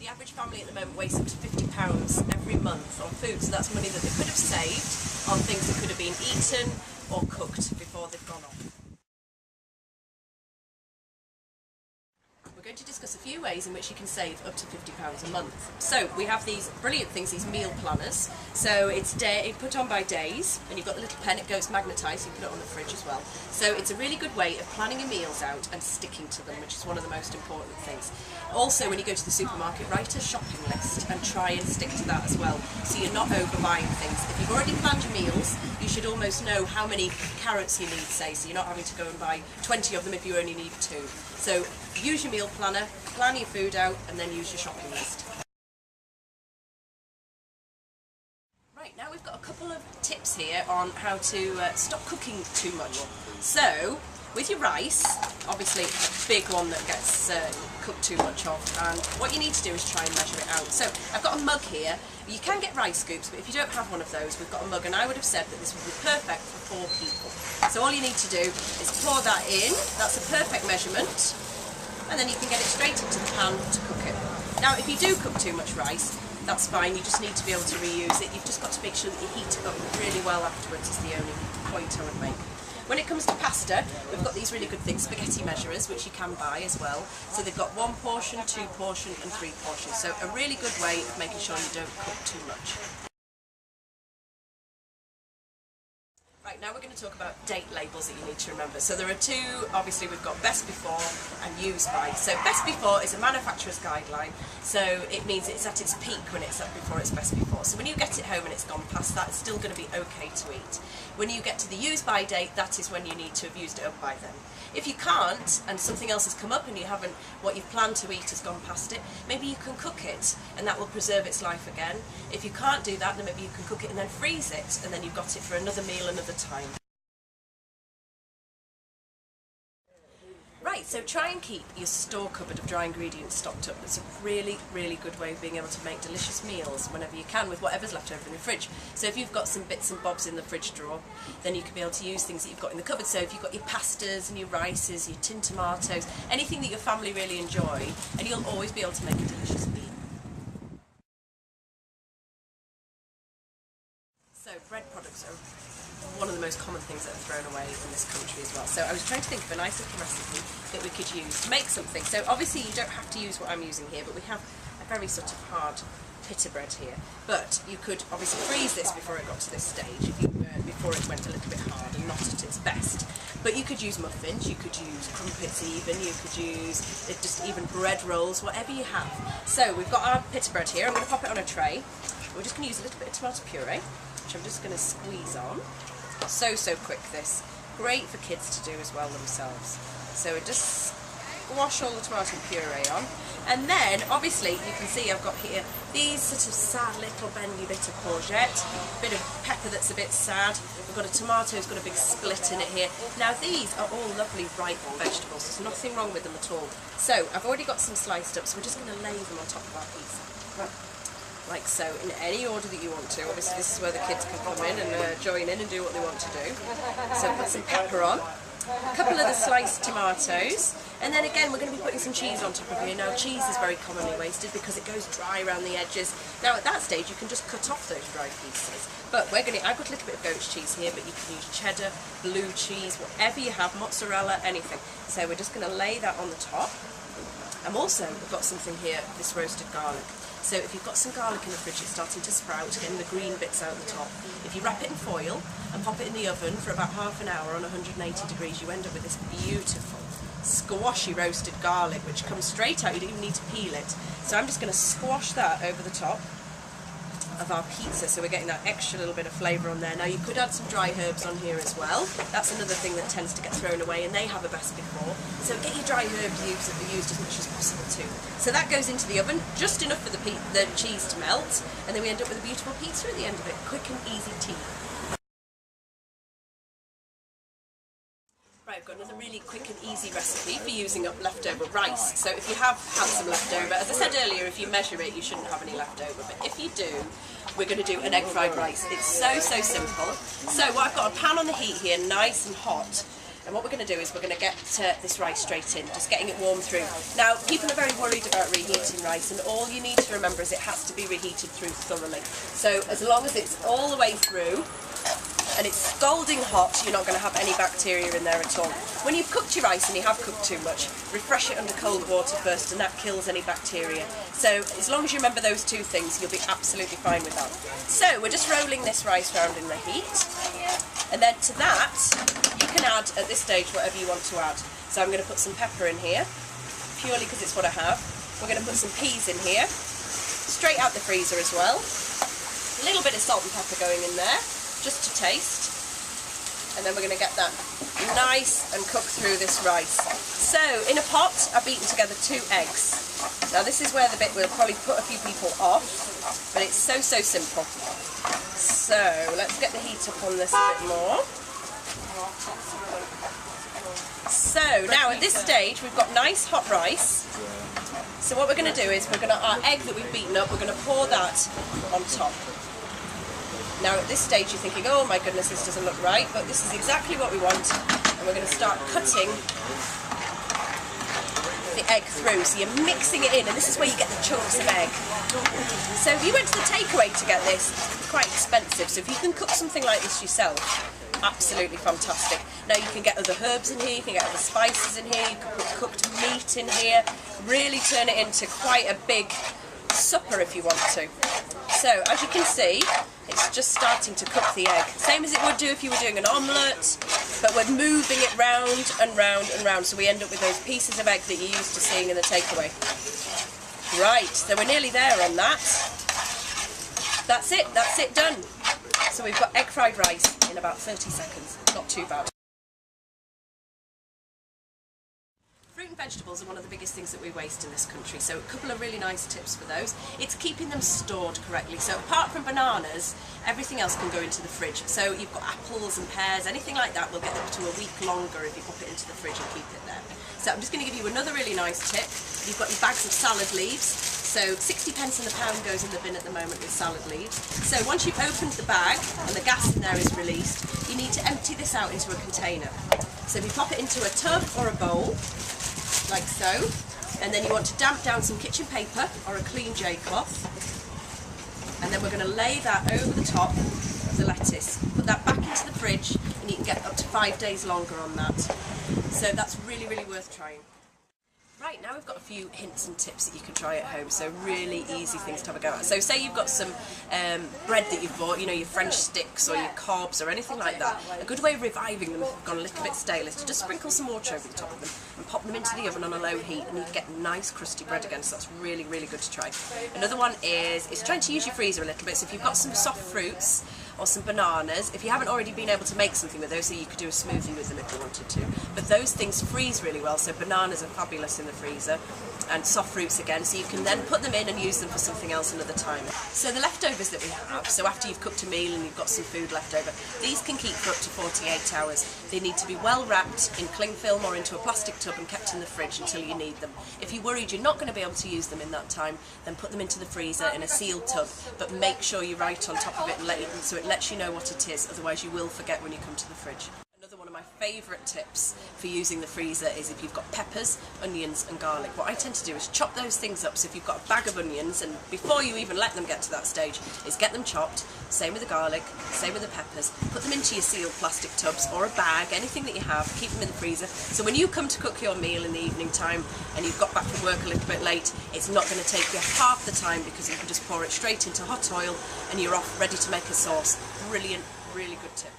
average family at the moment wastes up to £50 every month on food, so that's money that they could have saved on things that could have been eaten or cooked before they've gone off. We're going to discuss a few ways in which you can save up to £50 a month. So we have these brilliant things, these meal planners. So it's put on by days, and you've got the little pen, it goes magnetised, you put it on the fridge as well. So it's a really good way of planning your meals out and sticking to them, which is one of the most important things. Also, when you go to the supermarket, write a shopping list and try and stick to that as well, so you're not overbuying things. If you've already planned your meals, you should almost know how many carrots you need, say, so you're not having to go and buy 20 of them if you only need 2. So use your meal planner, plan your food out, and then use your shopping list. Right, now we've got a couple of tips here on how to stop cooking too much. So, with your rice, obviously a big one that gets cooked too much of, and what you need to do is try and measure it out. So, I've got a mug here. You can get rice scoops, but if you don't have one of those, we've got a mug, and I would have said that this would be perfect for 4 people. So all you need to do is pour that in. That's a perfect measurement, and then you can get it straight into the pan to cook it. Now, if you do cook too much rice, that's fine. You just need to be able to reuse it. You've just got to make sure that you heat it up really well afterwards is the only point I would make. When it comes to pasta, we've got these really good things, spaghetti measurers, which you can buy as well. So they've got 1 portion, 2 portion and 3 portions. So a really good way of making sure you don't cook too much. Right, now we're going to talk about date labels that you need to remember. So there are 2, obviously we've got best before and use by. So best before is a manufacturer's guideline, so it means it's at its peak when it's up before its best before. So when you get it home and it's gone past that, it's still going to be okay to eat. When you get to the use by date, that is when you need to have used it up by then. If you can't, and something else has come up and you haven't, what you've planned to eat has gone past it, maybe you can cook it and that will preserve its life again. If you can't do that, then maybe you can cook it and then freeze it, and then you've got it for another meal another time. Right, so try and keep your store cupboard of dry ingredients stocked up. It's a really, really good way of being able to make delicious meals whenever you can with whatever's left over in the fridge. So if you've got some bits and bobs in the fridge drawer, then you can be able to use things that you've got in the cupboard. So if you've got your pastas and your rices, your tin tomatoes, anything that your family really enjoy, and you'll always be able to make a delicious meal. So bread products are one of the most common things that are thrown away in this country as well. So I was trying to think of a nice little recipe that we could use to make something. So obviously you don't have to use what I'm using here, but we have a very sort of hard Pitta bread here. But you could obviously freeze this before it got to this stage, if you, before it went a little bit hard and not at its best. But you could use muffins, you could use crumpets even, you could use just even bread rolls, whatever you have. So we've got our Pitta bread here. I'm going to pop it on a tray. We're just going to use a little bit of tomato puree, which I'm just going to squeeze on. So quick this. Great for kids to do as well themselves. So we just squash all the tomato puree on. And then, obviously, you can see I've got here these sort of sad little bendy bit of courgette, a bit of pepper that's a bit sad. We've got a tomato, it's got a big split in it here. Now these are all lovely ripe vegetables. There's nothing wrong with them at all. So I've already got some sliced up, so we're just going to lay them on top of our pizza. Like so, in any order that you want to. Obviously this is where the kids can come in and join in and do what they want to do. So put some pepper on, a couple of the sliced tomatoes, and then again we're going to be putting some cheese on top of here. Now cheese is very commonly wasted because it goes dry around the edges. Now at that stage you can just cut off those dry pieces. But I've got a little bit of goat's cheese here, but you can use cheddar, blue cheese, whatever you have, mozzarella, anything. So we're just going to lay that on the top. And also we've got something here, this roasted garlic. So if you've got some garlic in the fridge, it's starting to sprout, getting the green bits out the top. If you wrap it in foil and pop it in the oven for about half an hour on 180 degrees, you end up with this beautiful, squashy roasted garlic, which comes straight out. You don't even need to peel it. So I'm just going to squash that over the top of our pizza, so we're getting that extra little bit of flavour on there. Now you could add some dry herbs on here as well. That's another thing that tends to get thrown away, and they have a best before. So get your dry herbs used as much as possible too. So that goes into the oven, just enough for the cheese to melt, and then we end up with a beautiful pizza at the end of it. Quick and easy tea. Right, I've got another really quick and easy recipe for using up leftover rice. So if you have had some leftover, as I said earlier, if you measure it, you shouldn't have any leftover. But if you do, we're going to do an egg fried rice. It's so simple. So what I've got a pan on the heat here, nice and hot. And what we're going to do is we're going to get this rice straight in, just getting it warm through. Now, people are very worried about reheating rice, and all you need to remember is it has to be reheated through thoroughly. So as long as it's all the way through, and it's scalding hot, you're not going to have any bacteria in there at all. When you've cooked your rice and you have cooked too much, refresh it under cold water first, and that kills any bacteria. So as long as you remember those two things, you'll be absolutely fine with that. So we're just rolling this rice round in the heat, and then to that you can add at this stage whatever you want to add. So I'm going to put some pepper in here, purely because it's what I have. We're going to put some peas in here, straight out the freezer as well. A little bit of salt and pepper going in there, just to taste, and then we're going to get that nice and cooked through this rice. So in a pot I've beaten together 2 eggs. Now this is where the bit will probably put a few people off, but it's so simple. So let's get the heat up on this a bit more. So now at this stage we've got nice hot rice. So what we're going to do is our egg that we've beaten up, we're going to pour that on top. Now at this stage you're thinking, oh my goodness, this doesn't look right, but this is exactly what we want, and we're going to start cutting the egg through. So you're mixing it in, and this is where you get the chunks of egg. So if you went to the takeaway to get this, it's quite expensive, so if you can cook something like this yourself, absolutely fantastic. Now you can get other herbs in here, you can get other spices in here, you can put cooked meat in here, really turn it into quite a big supper if you want to. So as you can see, it's just starting to cook the egg, same as it would do if you were doing an omelette, but we're moving it round and round and round, so we end up with those pieces of egg that you're used to seeing in the takeaway. Right, so we're nearly there on that. That's it done. So we've got egg fried rice in about 30 seconds, not too bad. Fruit and vegetables are one of the biggest things that we waste in this country, so a couple of really nice tips for those. It's keeping them stored correctly. So apart from bananas, everything else can go into the fridge. So you've got apples and pears, anything like that will get up to a week longer if you pop it into the fridge and keep it there. So I'm just going to give you another really nice tip. You've got your bags of salad leaves. So 60 pence in the pound goes in the bin at the moment with salad leaves. So once you've opened the bag and the gas in there is released, you need to empty this out into a container. So if you pop it into a tub or a bowl, like so, and then you want to damp down some kitchen paper or a clean J cloth, and then we're going to lay that over the top of the lettuce. Put that back into the fridge, and you can get up to 5 days longer on that. So that's really worth trying. Right, now we've got a few hints and tips that you can try at home, so really easy things to have a go at. So say you've got some bread that you've bought, you know, your French sticks or your cobs or anything like that. A good way of reviving them if they've gone a little bit stale is to just sprinkle some water over the top of them and pop them into the oven on a low heat, and you get nice crusty bread again, so that's really good to try. Another one is trying to use your freezer a little bit, so if you've got some soft fruits or some bananas, if you haven't already been able to make something with those, so you could do a smoothie with them if you wanted to. But those things freeze really well, so bananas are fabulous in the freezer, and soft fruits again, so you can then put them in and use them for something else another time. So the leftovers that we have, so after you've cooked a meal and you've got some food left over, these can keep for up to 48 hours. They need to be well wrapped in cling film or into a plastic tub and kept in the fridge until you need them. If you're worried you're not going to be able to use them in that time, then put them into the freezer in a sealed tub, but make sure you write on top of it and so it lets you know what it is, otherwise you will forget when you come to the fridge. Another one of my favourite tips for using the freezer is if you've got peppers, onions and garlic. What I tend to do is chop those things up, so if you've got a bag of onions, and before you even let them get to that stage, is get them chopped, same with the garlic, same with the peppers, put them into your sealed plastic tubs or a bag, anything that you have, keep them in the freezer, so when you come to cook your meal in the evening time and you've got back from work a little bit late, it's not going to take you half the time, because you can just pour it straight into hot oil and you're off ready to make a sauce. Brilliant, really good tip.